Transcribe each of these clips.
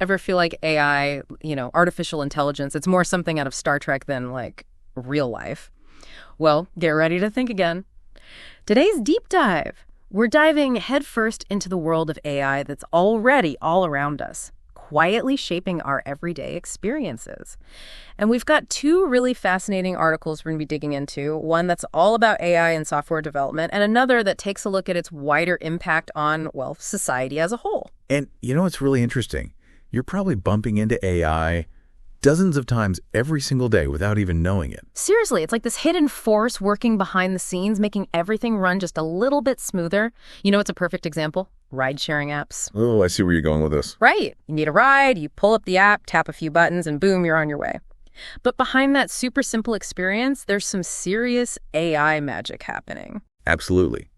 Ever feel like AI, artificial intelligence, it's more something out of Star Trek than like real life? Well, get ready to think again. Today's deep dive. We're diving headfirst into the world of AI that's already all around us, quietly shaping our everyday experiences. And we've got two really fascinating articles we're going to be digging into, one that's all about AI and software development, and another that takes a look at its wider impact on, well, society as a whole. And you know what's really interesting? You're probably bumping into AI dozens of times every single day without even knowing it. Seriously, it's like this hidden force working behind the scenes, making everything run just a little bit smoother. You know, it's a perfect example. Ride-sharing apps. Oh, I see where you're going with this. Right. You need a ride, you pull up the app, tap a few buttons, and boom, you're on your way. But behind that super simple experience, there's some serious AI magic happening. Absolutely.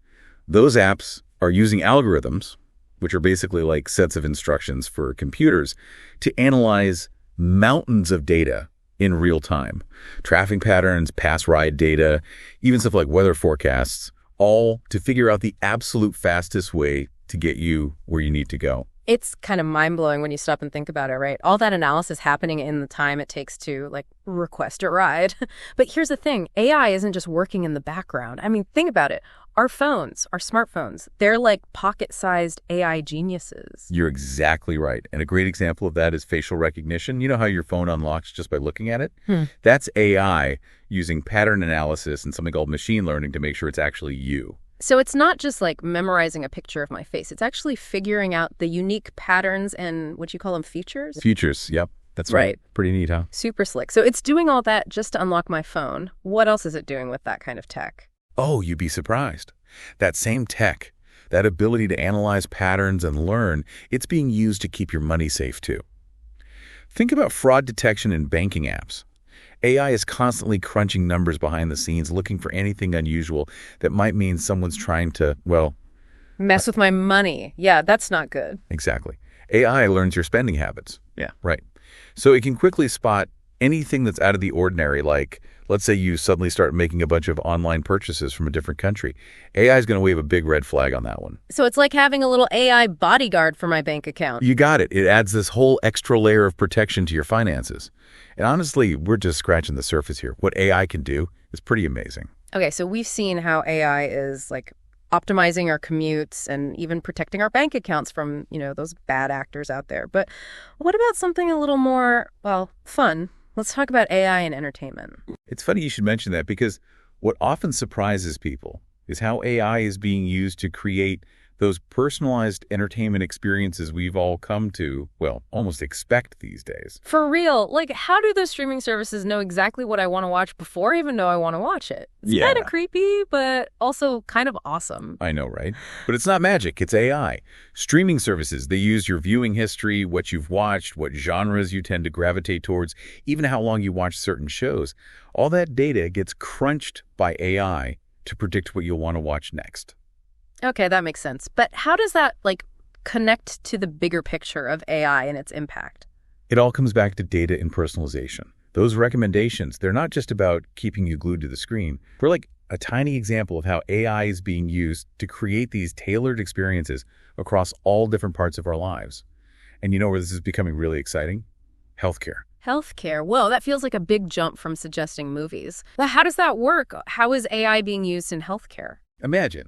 Those apps are using algorithms, which are basically like sets of instructions for computers, to analyze mountains of data in real time. Traffic patterns, past ride data, even stuff like weather forecasts, all to figure out the absolute fastest way to get you where you need to go. It's kind of mind-blowing when you stop and think about it, right? All that analysis happening in the time it takes to, request a ride. But here's the thing. AI isn't just working in the background. I mean, think about it. Our phones, our smartphones, they're like pocket-sized AI geniuses. You're exactly right. And a great example of that is facial recognition. You know how your phone unlocks just by looking at it? That's AI using pattern analysis and something called machine learning to make sure it's actually you. So it's not just like memorizing a picture of my face. It's actually figuring out the unique patterns and what you call them, features? Features, yep. That's right. Pretty neat, huh? Super slick. So it's doing all that just to unlock my phone. What else is it doing with that kind of tech? Oh, you'd be surprised. That same tech, that ability to analyze patterns and learn, it's being used to keep your money safe too. Think about fraud detection in banking apps. AI is constantly crunching numbers behind the scenes, looking for anything unusual that might mean someone's trying to, mess with my money. Yeah, that's not good. Exactly. AI learns your spending habits. Yeah. Right. So it can quickly spot anything that's out of the ordinary, like, let's say you suddenly start making a bunch of online purchases from a different country. AI is going to wave a big red flag on that one. So it's like having a little AI bodyguard for my bank account. You got it. It adds this whole extra layer of protection to your finances. And honestly, we're just scratching the surface here. What AI can do is pretty amazing. Okay, so we've seen how AI is optimizing our commutes and even protecting our bank accounts from, those bad actors out there. But what about something a little more, fun? Let's talk about AI and entertainment. It's funny you should mention that because what often surprises people is how AI is being used to create those personalized entertainment experiences we've all come to, almost expect these days. For real, how do those streaming services know exactly what I want to watch before I even know I want to watch it? It's kind of creepy, but also kind of awesome. I know, right? But it's not magic, it's AI. Streaming services, they use your viewing history, what you've watched, what genres you tend to gravitate towards, even how long you watch certain shows. All that data gets crunched by AI to predict what you'll want to watch next. Okay, that makes sense. But how does that, connect to the bigger picture of AI and its impact? It all comes back to data and personalization. Those recommendations, they're not just about keeping you glued to the screen. They're like a tiny example of how AI is being used to create these tailored experiences across all different parts of our lives. And you know where this is becoming really exciting? Healthcare. Healthcare. Whoa, that feels like a big jump from suggesting movies. But how does that work? How is AI being used in healthcare? Imagine,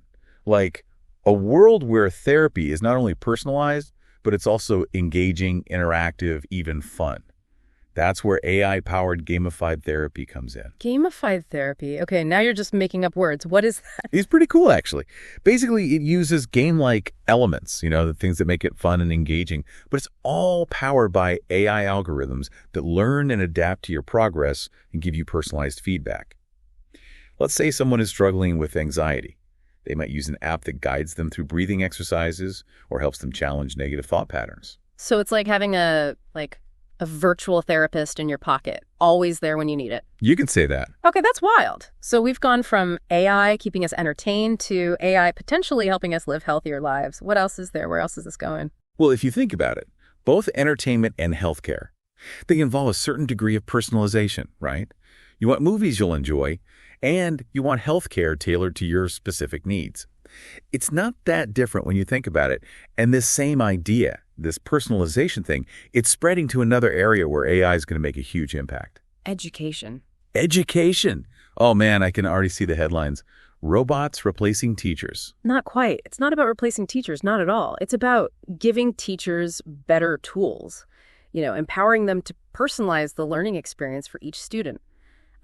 a world where therapy is not only personalized, but it's also engaging, interactive, even fun. That's where AI-powered gamified therapy comes in. Gamified therapy. Okay, now you're just making up words. What is that? It's pretty cool, actually. Basically, it uses game-like elements, the things that make it fun and engaging, but it's all powered by AI algorithms that learn and adapt to your progress and give you personalized feedback. Let's say someone is struggling with anxiety. They might use an app that guides them through breathing exercises or helps them challenge negative thought patterns. So it's like having a virtual therapist in your pocket, always there when you need it. You can say that. Okay, that's wild. So we've gone from AI keeping us entertained to AI potentially helping us live healthier lives. What else is there? Where else is this going? Well, if you think about it, both entertainment and healthcare, they involve a certain degree of personalization, right? You want movies you'll enjoy, and you want healthcare tailored to your specific needs. It's not that different when you think about it. And this same idea, this personalization thing, it's spreading to another area where AI is going to make a huge impact. Education. Education. Oh man, I can already see the headlines. Robots replacing teachers. Not quite. It's not about replacing teachers, not at all. It's about giving teachers better tools, empowering them to personalize the learning experience for each student.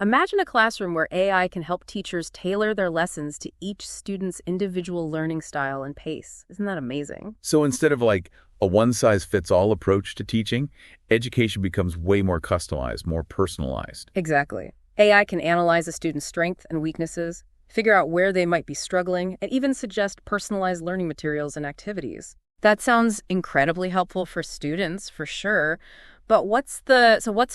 Imagine a classroom where AI can help teachers tailor their lessons to each student's individual learning style and pace. Isn't that amazing? So instead of like a one-size-fits-all approach to teaching, education becomes way more customized, more personalized. Exactly. AI can analyze a student's strengths and weaknesses, figure out where they might be struggling, and even suggest personalized learning materials and activities. That sounds incredibly helpful for students, for sure. But what's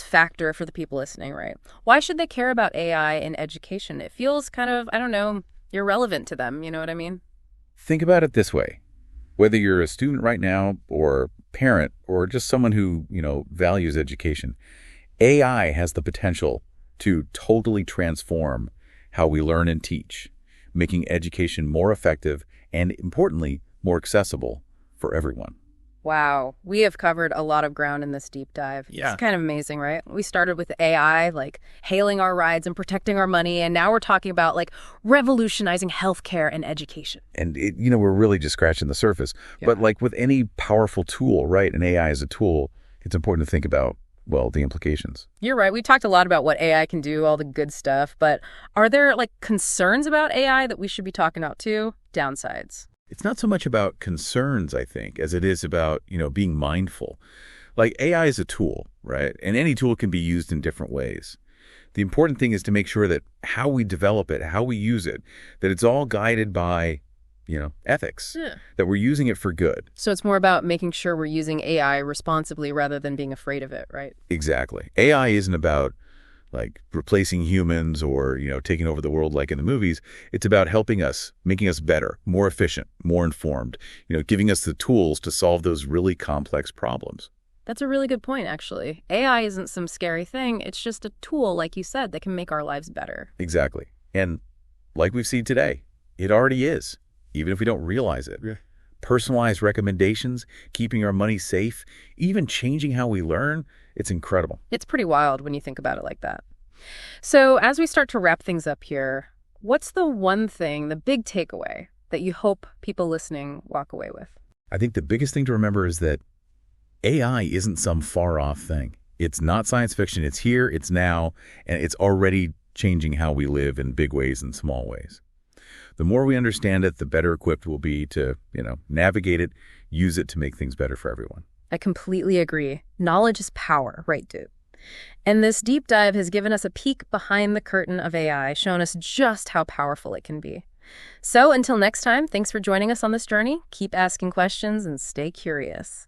factor for the people listening, right? Why should they care about AI in education? It feels kind of, I don't know, irrelevant to them. You know what I mean? Think about it this way. Whether you're a student right now or parent or just someone who, values education, AI has the potential to totally transform how we learn and teach, making education more effective and, importantly, more accessible for everyone. Wow, we have covered a lot of ground in this deep dive. Yeah. It's kind of amazing, right? We started with AI, like hailing our rides and protecting our money, and now we're talking about like revolutionizing healthcare and education. And, we're really just scratching the surface. Yeah. But like with any powerful tool, right, and AI is a tool, it's important to think about, well, the implications. You're right. We talked a lot about what AI can do, all the good stuff, but are there like concerns about AI that we should be talking about too? Downsides. It's not so much about concerns, I think, as it is about, being mindful. Like AI is a tool, right? And any tool can be used in different ways. The important thing is to make sure that how we develop it, how we use it, that it's all guided by, ethics, that we're using it for good. So it's more about making sure we're using AI responsibly rather than being afraid of it, right? Exactly. AI isn't about like replacing humans or, taking over the world like in the movies. It's about helping us, making us better, more efficient, more informed, giving us the tools to solve those really complex problems. That's a really good point, actually. AI isn't some scary thing. It's just a tool, like you said, that can make our lives better. Exactly. And like we've seen today, it already is, even if we don't realize it. Yeah. Personalized recommendations, keeping our money safe, even changing how we learn. It's incredible. It's pretty wild when you think about it like that. So as we start to wrap things up here, what's the one thing, the big takeaway that you hope people listening walk away with? I think the biggest thing to remember is that AI isn't some far-off thing. It's not science fiction. It's here, it's now, and it's already changing how we live in big ways and small ways. The more we understand it, the better equipped we'll be to, navigate it, use it to make things better for everyone. I completely agree. Knowledge is power, right, dude? And this deep dive has given us a peek behind the curtain of AI, shown us just how powerful it can be. So until next time, thanks for joining us on this journey. Keep asking questions and stay curious.